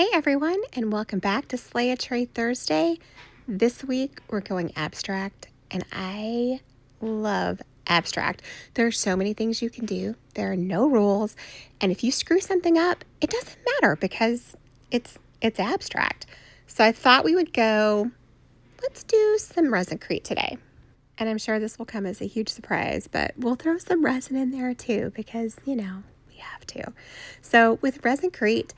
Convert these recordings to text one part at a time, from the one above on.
Hey everyone, and welcome back to Slay a Trade Thursday. This week we're going abstract, and I love abstract. There are so many things you can do. There are no rules, and if you screw something up, it doesn't matter because it's abstract. So I thought we would go. Let's do some Resinecrete today. And I'm sure this will come as a huge surprise, but we'll throw some resin in there too because, we have to. So with Resinecrete,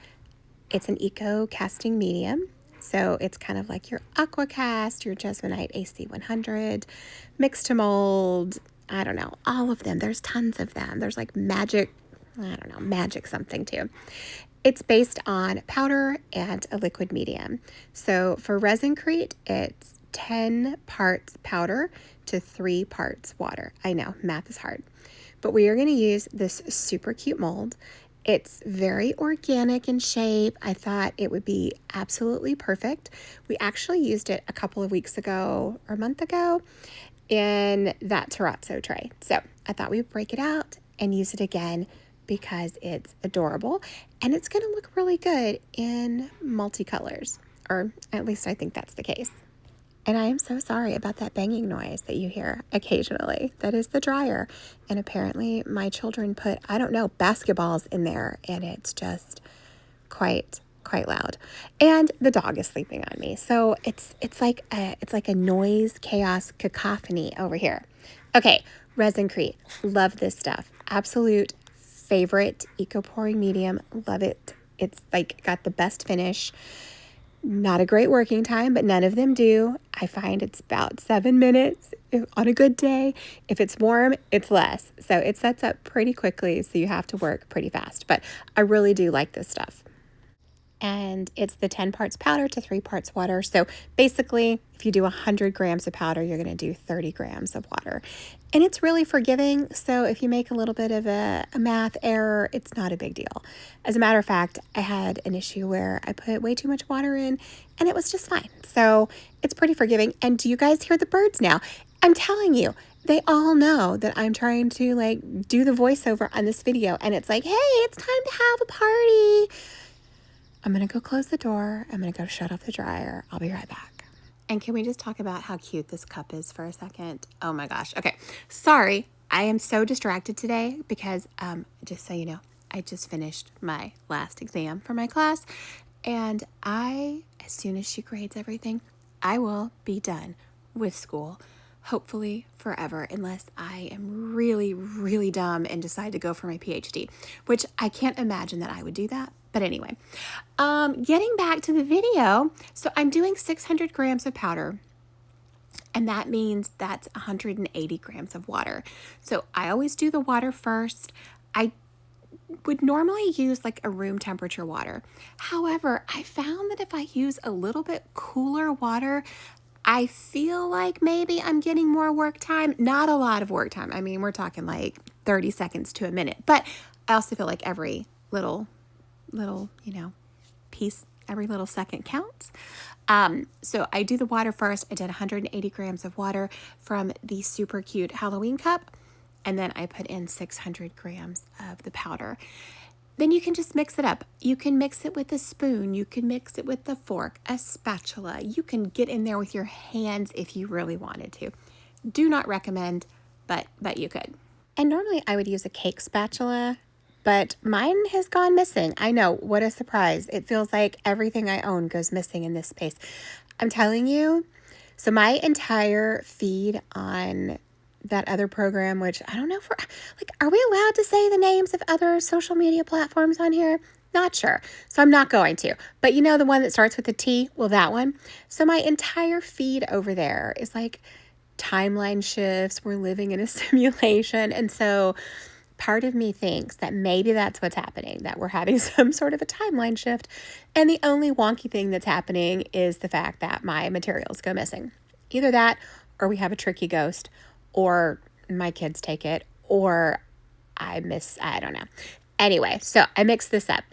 it's an eco casting medium. So it's kind of like your Aquacast, your Jesmonite AC100, mixed to mold, I don't know, all of them. There's tons of them. There's like magic something too. It's based on powder and a liquid medium. So for Resinecrete, it's 10 parts powder to 3 parts water. I know, math is hard. But we are going to use this super cute mold. It's very organic in shape. I thought it would be absolutely perfect. We actually used it a couple of weeks ago or a month ago in that terrazzo tray. So I thought we would break it out and use it again because it's adorable and it's going to look really good in multicolors, or at least I think that's the case. And I am so sorry about that banging noise that you hear occasionally. That is the dryer. And apparently my children put, I don't know, basketballs in there, and it's just quite loud. And the dog is sleeping on me. So it's like a noise, chaos, cacophony over here. Okay, Resinecrete. Love this stuff. Absolute favorite eco pouring medium. Love it. It's like got the best finish. Not a great working time, but none of them do. I find it's about 7 minutes on a good day. If it's warm, it's less. So it sets up pretty quickly, so you have to work pretty fast. But I really do like this stuff. And it's the 10 parts powder to 3 parts water. So basically, if you do 100 grams of powder, you're going to do 30 grams of water. And it's really forgiving. So if you make a little bit of a math error, it's not a big deal. As a matter of fact, I had an issue where I put way too much water in and it was just fine. So it's pretty forgiving. And do you guys hear the birds now? I'm telling you, they all know that I'm trying to do the voiceover on this video. And it's like, hey, it's time to have a party. I'm going to go close the door. I'm going to go shut off the dryer. I'll be right back. And can we just talk about how cute this cup is for a second? Oh my gosh. Okay. Sorry. I am so distracted today because, just so you know, I just finished my last exam for my class. And as soon as she grades everything, I will be done with school. Hopefully forever, unless I am really, really dumb and decide to go for my PhD, which I can't imagine that I would do that. But anyway, getting back to the video. So I'm doing 600 grams of powder, and that means that's 180 grams of water. So I always do the water first. I would normally use like a room temperature water. However, I found that if I use a little bit cooler water, I feel like maybe I'm getting more work time. Not a lot of work time. I mean, we're talking like 30 seconds to a minute. But I also feel like every little piece, every little second counts. So I do the water first. I did 180 grams of water from the super cute Halloween cup. And then I put in 600 grams of the powder. Then you can just mix it up. You can mix it with a spoon. You can mix it with a fork, a spatula. You can get in there with your hands if you really wanted to. Do not recommend, but you could. And normally I would use a cake spatula, but mine has gone missing. I know, what a surprise. It feels like everything I own goes missing in this space. I'm telling you. So my entire feed on that other program, which I don't know are we allowed to say the names of other social media platforms on here? Not sure. So I'm not going to. But you know the one that starts with a T? Well, that one. So my entire feed over there is like timeline shifts. We're living in a simulation. And so part of me thinks that maybe that's what's happening, that we're having some sort of a timeline shift. And the only wonky thing that's happening is the fact that my materials go missing. Either that, or we have a tricky ghost, or my kids take it, or I don't know. Anyway, so I mixed this up.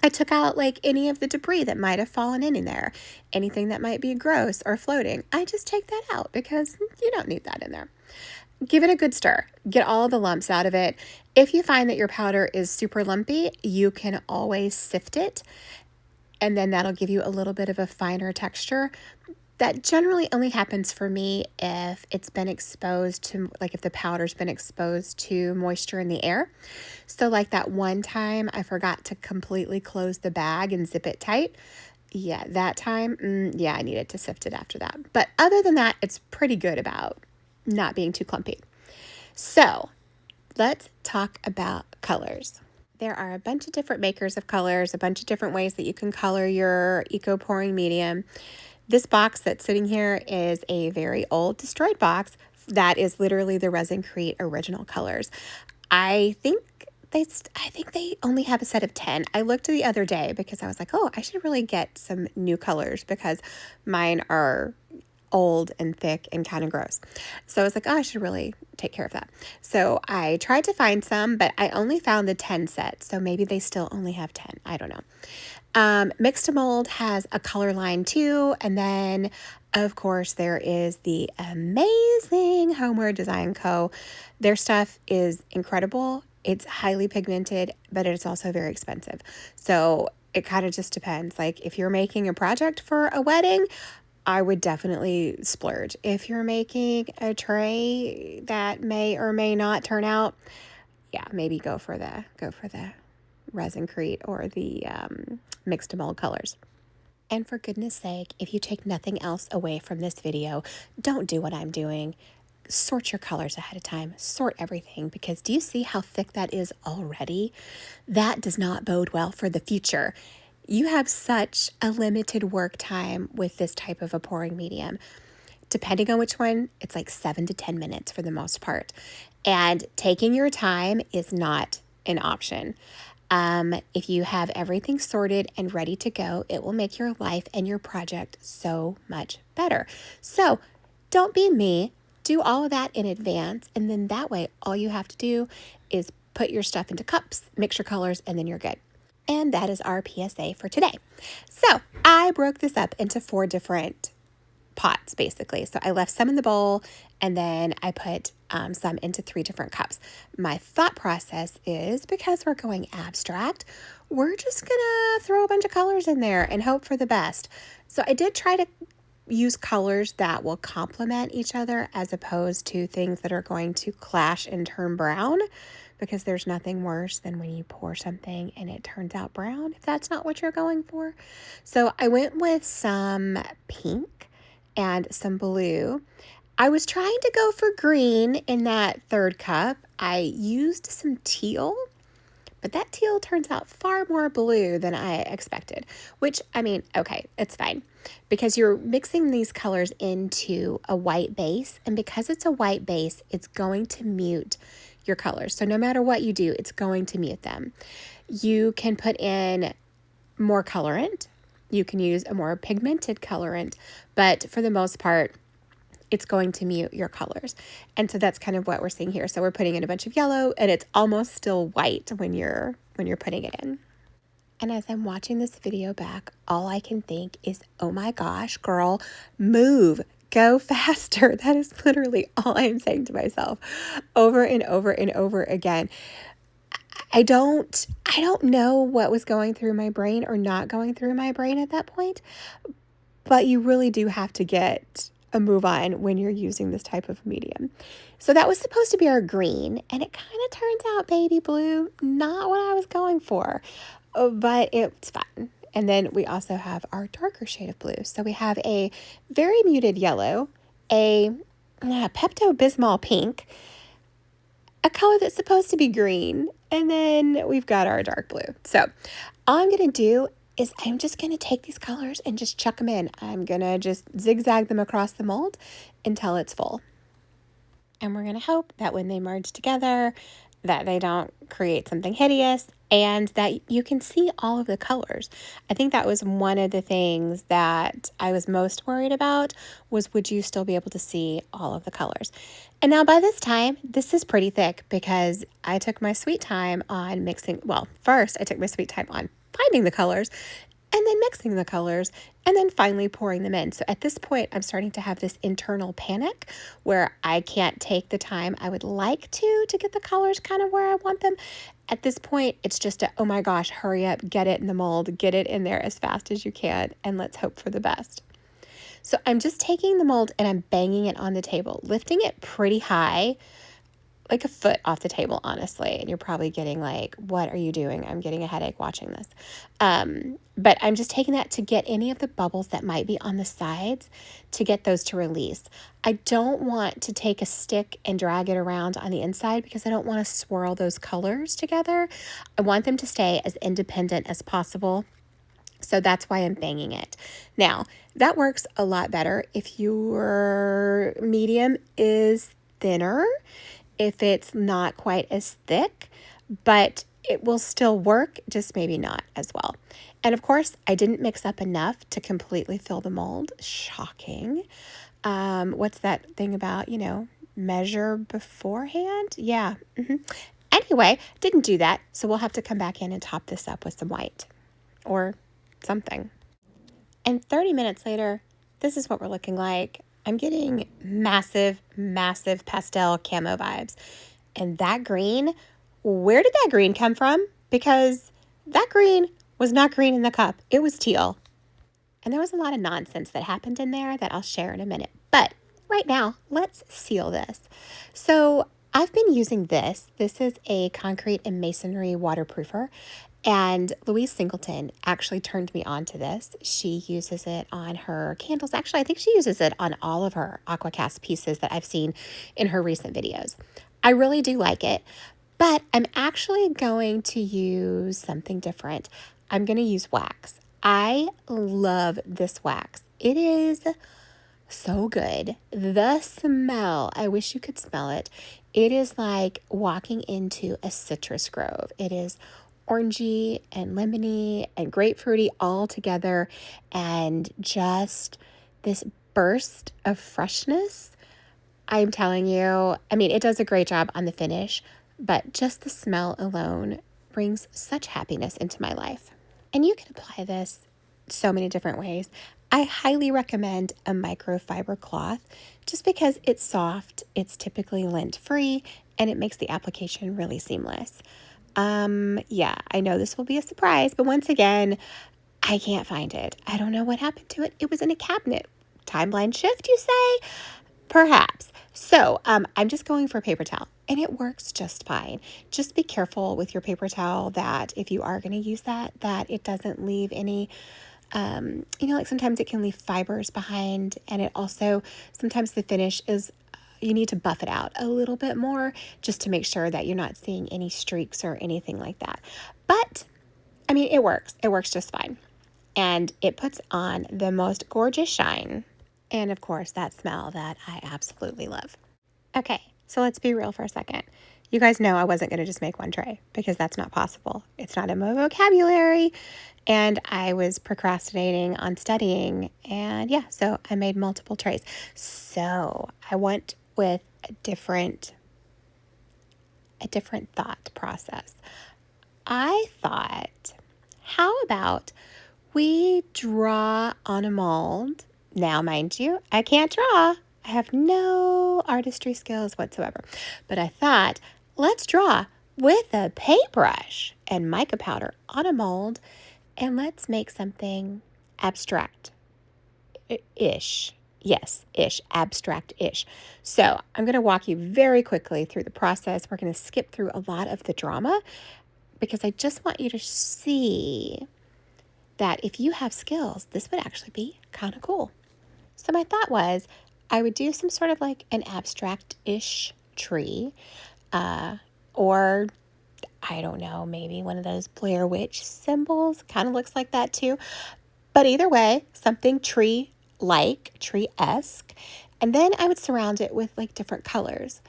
I took out like any of the debris that might have fallen in there, anything that might be gross or floating. I just take that out because you don't need that in there. Give it a good stir. Get all of the lumps out of it. If you find that your powder is super lumpy, you can always sift it. and then that'll give you a little bit of a finer texture. That generally only happens for me if it's been exposed to, like if the powder's been exposed to moisture in the air. So like that one time I forgot to completely close the bag and zip it tight. Yeah, that time, yeah, I needed to sift it after that. But other than that, it's pretty good about not being too clumpy. So let's talk about colors. There are a bunch of different makers of colors, a bunch of different ways that you can color your eco pouring medium. This box that's sitting here is a very old destroyed box that is literally the Resin-Crete original colors. I think they only have a set of 10. I looked the other day because I was like, oh, I should really get some new colors because mine are old and thick and kind of gross. So I was like, oh, I should really take care of that. So I tried to find some, but I only found the 10 set. So maybe they still only have 10. I don't know. Mix-to-Mold has a color line too. And then, of course, there is the amazing Homeware Design Co. Their stuff is incredible. It's highly pigmented, but it's also very expensive. So it kind of just depends. Like if you're making a project for a wedding, I would definitely splurge. If you're making a tray that may or may not turn out, yeah, maybe go for the Resin-Crete or the Mix-to-Mold colors. And for goodness sake, if you take nothing else away from this video, don't do what I'm doing. Sort your colors ahead of time. Sort everything, because do you see how thick that is already? That does not bode well for the future. You have such a limited work time with this type of a pouring medium. Depending on which one, it's like 7 to 10 minutes for the most part. And taking your time is not an option. If you have everything sorted and ready to go, it will make your life and your project so much better. So don't be me. Do all of that in advance. And then that way, all you have to do is put your stuff into cups, mix your colors, and then you're good. And that is our PSA for today. So I broke this up into 4 different pots, basically. So I left some in the bowl, and then I put some into 3 different cups. My thought process is, because we're going abstract, we're just gonna throw a bunch of colors in there and hope for the best. So I did try to use colors that will complement each other as opposed to things that are going to clash and turn brown, because there's nothing worse than when you pour something and it turns out brown if that's not what you're going for. So I went with some pink and some blue. I was trying to go for green in that 3rd cup. I used some teal, but that teal turns out far more blue than I expected, which, I mean, okay, it's fine because you're mixing these colors into a white base, and because it's a white base, it's going to mute your colors. So no matter what you do, it's going to mute them. You can put in more colorant. You can use a more pigmented colorant, but for the most part, it's going to mute your colors. And so that's kind of what we're seeing here. So we're putting in a bunch of yellow, and it's almost still white when you're putting it in. And as I'm watching this video back, all I can think is, oh my gosh, girl, move. Go faster. That is literally all I am saying to myself over and over and over again. I don't know what was going through my brain or not going through my brain at that point, but you really do have to get a move on when you're using this type of medium. So that was supposed to be our green, and it kind of turns out baby blue, not what I was going for, but it's fun. And then we also have our darker shade of blue. So we have a very muted yellow, a Pepto-Bismol pink, a color that's supposed to be green, and then we've got our dark blue. So all I'm going to do is I'm just going to take these colors and just chuck them in. I'm going to just zigzag them across the mold until it's full. And we're going to hope that when they merge together, that they don't create something hideous and that you can see all of the colors. I think that was one of the things that I was most worried about, was would you still be able to see all of the colors? And now by this time, this is pretty thick because I took my sweet time on mixing. Well, first I took my sweet time on finding the colors, and then mixing the colors, and then finally pouring them in. So at this point, I'm starting to have this internal panic where I can't take the time I would like to get the colors kind of where I want them. At this point, it's just a, oh my gosh, hurry up, get it in the mold, get it in there as fast as you can, and let's hope for the best. So I'm just taking the mold and I'm banging it on the table, lifting it pretty high, like a foot off the table, honestly. And you're probably getting like, what are you doing? I'm getting a headache watching this. But I'm just taking that to get any of the bubbles that might be on the sides, to get those to release. I don't want to take a stick and drag it around on the inside because I don't want to swirl those colors together. I want them to stay as independent as possible. So that's why I'm banging it. Now, that works a lot better if your medium is thinner, if it's not quite as thick, but it will still work, just maybe not as well. And of course, I didn't mix up enough to completely fill the mold. Shocking. What's that thing about, measure beforehand? Yeah. Anyway, didn't do that. So we'll have to come back in and top this up with some white or something. And 30 minutes later, this is what we're looking like. I'm getting massive, massive pastel camo vibes. And that green, where did that green come from? Because that green was not green in the cup. It was teal. And there was a lot of nonsense that happened in there that I'll share in a minute. But right now, let's seal this. So I've been using this. This is a concrete and masonry waterproofer. And Louise Singleton actually turned me on to this. She uses it on her candles. Actually, I think she uses it on all of her Aquacast pieces that I've seen in her recent videos. I really do like it, but I'm actually going to use something different. I'm going to use wax. I love this wax. It is so good. The smell, I wish you could smell it. It is like walking into a citrus grove. It is orangey and lemony and grapefruity all together, and just this burst of freshness. I'm telling you, I mean, it does a great job on the finish, but just the smell alone brings such happiness into my life. And you can apply this so many different ways. I highly recommend a microfiber cloth just because it's soft, it's typically lint-free, and it makes the application really seamless. Yeah, I know this will be a surprise, but once again, I can't find it. I don't know what happened to it. It was in a cabinet. Timeline shift, you say? Perhaps. So I'm just going for paper towel, and it works just fine. Just be careful with your paper towel that if you are going to use that it doesn't leave any, like sometimes it can leave fibers behind, and it also, sometimes the finish is, you need to buff it out a little bit more just to make sure that you're not seeing any streaks or anything like that. But, I mean, it works. It works just fine. And it puts on the most gorgeous shine. And of course, that smell that I absolutely love. Okay, so let's be real for a second. You guys know I wasn't going to just make one tray because that's not possible. It's not in my vocabulary. And I was procrastinating on studying. And yeah, so I made multiple trays. So I went with a different thought process. I thought, how about we draw on a mold? Now, mind you, I can't draw. I have no artistry skills whatsoever. But I thought, let's draw with a paintbrush and mica powder on a mold, and let's make something abstract-ish. Yes, ish, abstract-ish. So I'm going to walk you very quickly through the process. We're going to skip through a lot of the drama because I just want you to see that if you have skills, this would actually be kind of cool. So my thought was I would do some sort of like an abstract-ish tree, or I don't know, maybe one of those Blair Witch symbols. Kind of looks like that too. But either way, something tree-like, tree-esque. And then I would surround it with like different colors.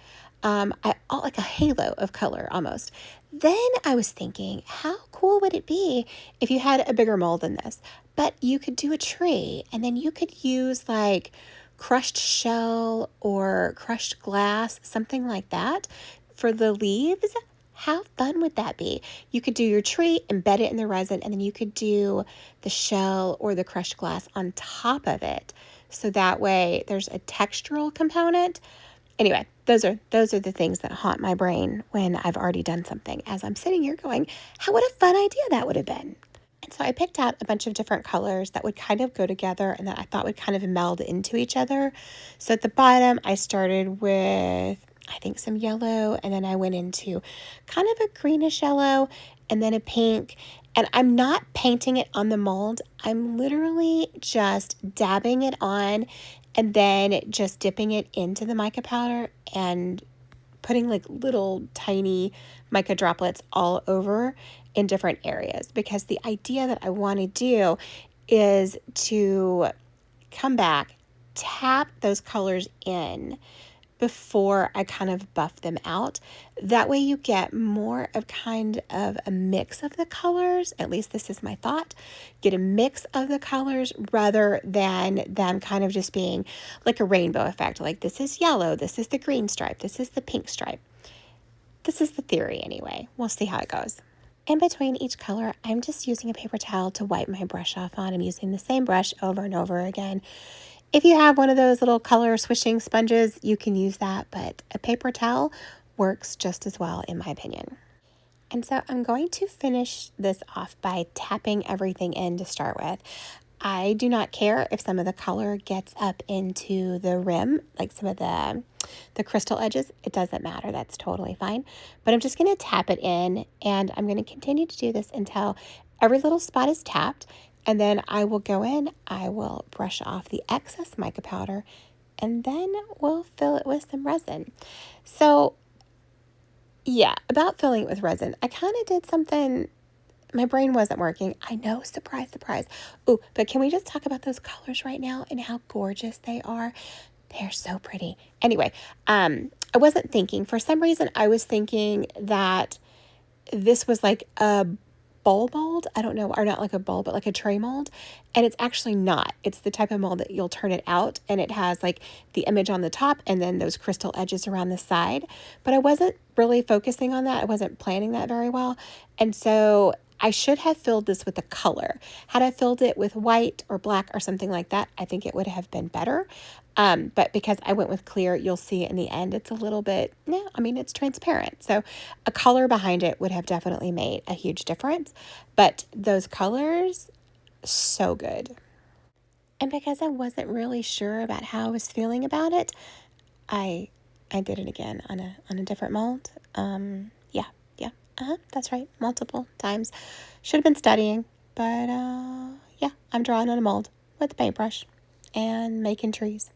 Like a halo of color almost. Then I was thinking, how cool would it be if you had a bigger mold than this? But you could do a tree, and then you could use like crushed shell or crushed glass, something like that for the leaves. How fun would that be? You could do your tree, embed it in the resin, and then you could do the shell or the crushed glass on top of it. So that way there's a textural component. Anyway, those are the things that haunt my brain when I've already done something, as I'm sitting here going, how what a fun idea that would have been. And so I picked out a bunch of different colors that would kind of go together and that I thought would kind of meld into each other. So at the bottom, I started with, I think, some yellow, and then I went into kind of a greenish yellow and then a pink. And I'm not painting it on the mold. I'm literally just dabbing it on and then just dipping it into the mica powder and putting like little tiny mica droplets all over in different areas, because the idea that I want to do is to come back, tap those colors in before I kind of buff them out. That way you get more of kind of a mix of the colors. At least this is my thought. Get a mix of the colors rather than them kind of just being like a rainbow effect. Like this is yellow, this is the green stripe, this is the pink stripe. This is the theory anyway. We'll see how it goes. In between each color, I'm just using a paper towel to wipe my brush off on. I'm using the same brush over and over again. If you have one of those little color swishing sponges, you can use that, but a paper towel works just as well in my opinion. And so I'm going to finish this off by tapping everything in to start with. I do not care if some of the color gets up into the rim, like some of the crystal edges. It doesn't matter. That's totally fine. But I'm just going to tap it in, and I'm going to continue to do this until every little spot is tapped. And then I will go in, I will brush off the excess mica powder, and then we'll fill it with some resin. So yeah, about filling it with resin, I kind of did something. My brain wasn't working. I know, surprise, surprise. Oh, but can we just talk about those colors right now and how gorgeous they are? They're so pretty. Anyway, I wasn't thinking. For some reason, I was thinking that this was like a bowl mold. I don't know, or not like a bowl, but like a tray mold. And it's actually not. It's the type of mold that you'll turn it out and it has like the image on the top and then those crystal edges around the side. But I wasn't really focusing on that. I wasn't planning that very well. And so I should have filled this with a color. Had I filled it with white or black or something like that, I think it would have been better. But because I went with clear, you'll see in the end, it's a little bit, yeah, I mean, it's transparent. So a color behind it would have definitely made a huge difference. But those colors, so good. And because I wasn't really sure about how I was feeling about it, I did it again on a different mold. Yeah, that's right, multiple times. Should have been studying, but yeah, I'm drawing on a mold with a paintbrush and making trees.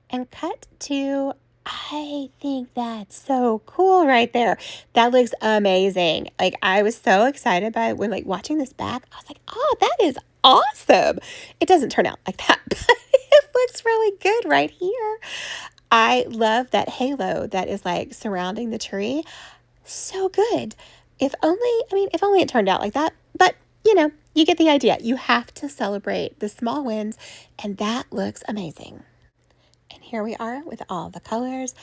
And cut to, I think that's so cool right there. That looks amazing. Like I was so excited by it when like watching this back. I was like, oh, that is awesome. It doesn't turn out like that, but it looks really good right here. I love that halo that is like surrounding the tree. So good. If only it turned out like that. But, you get the idea. You have to celebrate the small wins, and that looks amazing. And here we are with all the colors.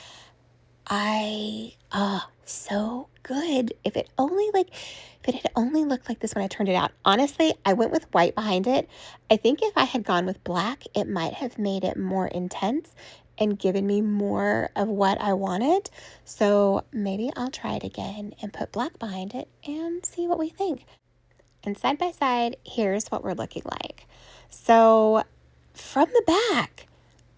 So good. If it had only looked like this when I turned it out. Honestly, I went with white behind it. I think if I had gone with black, it might have made it more intense and given me more of what I wanted. So maybe I'll try it again and put black behind it and see what we think. And side by side, here's what we're looking like. So from the back,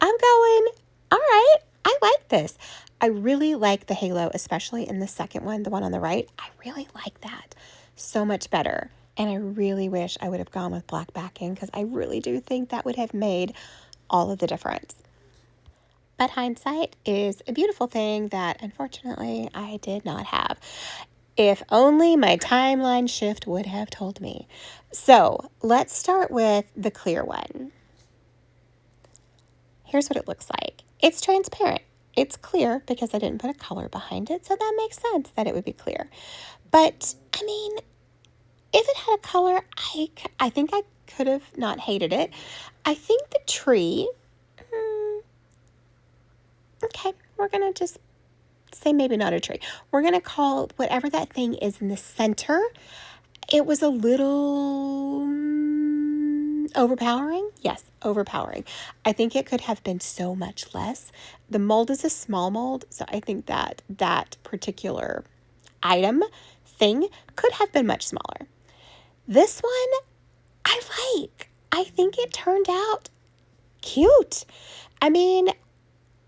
I'm going, all right, I like this. I really like the halo, especially in the second one, the one on the right. I really like that so much better. And I really wish I would have gone with black backing because I really do think that would have made all of the difference. But hindsight is a beautiful thing that unfortunately I did not have. If only my timeline shift would have told me. So let's start with the clear one. Here's what it looks like. It's transparent. It's clear because I didn't put a color behind it, so that makes sense that it would be clear. But, I mean, if it had a color, I think I could have not hated it. I think the tree, okay, we're going to just say maybe not a tree. We're going to call whatever that thing is in the center. It was a little overpowering. Yes, overpowering. I think it could have been so much less. The mold is a small mold, so I think that that particular item thing could have been much smaller. This one I like. I think it turned out cute. I mean,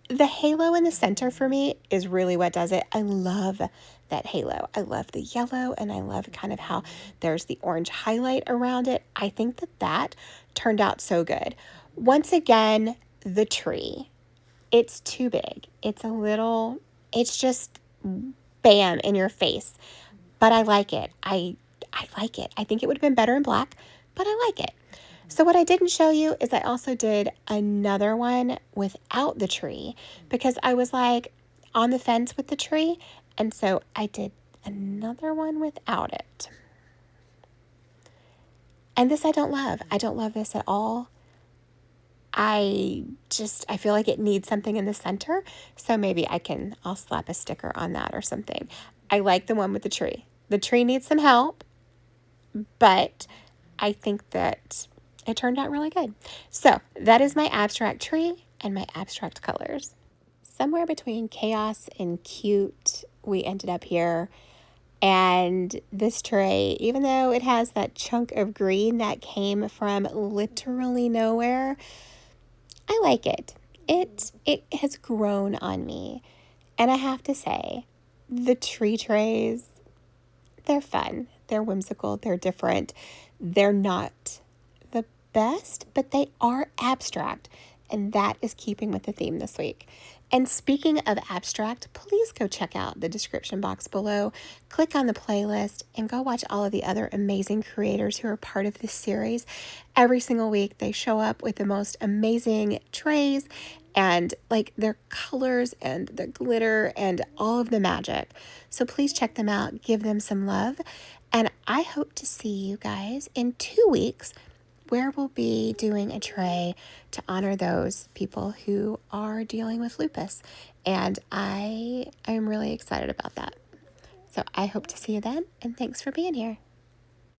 the halo in the center for me is really what does it. I love that halo. I love the yellow, and I love kind of how there's the orange highlight around it. I think that that turned out so good. Once again, the tree. It's too big. It's just bam in your face. But I like it. I like it. I think it would have been better in black, but I like it. So what I didn't show you is I also did another one without the tree because I was like on the fence with the tree. And so I did another one without it. And this I don't love. I don't love this at all. I feel like it needs something in the center. So maybe I'll slap a sticker on that or something. I like the one with the tree. The tree needs some help, but I think that it turned out really good. So that is my abstract tree and my abstract colors. Somewhere between chaos and cute, we ended up here. And this tray, even though it has that chunk of green that came from literally nowhere, I like it. It has grown on me. And I have to say, the tree trays, they're fun. They're whimsical. They're different. They're not the best, but they are abstract. And that is keeping with the theme this week. And speaking of abstract, please go check out the description box below. Click on the playlist and go watch all of the other amazing creators who are part of this series. Every single week, they show up with the most amazing trays and like their colors and the glitter and all of the magic. So please check them out, give them some love. And I hope to see you guys in 2 weeks where we'll be doing a tray to honor those people who are dealing with lupus. And I am really excited about that. So I hope to see you then, and thanks for being here.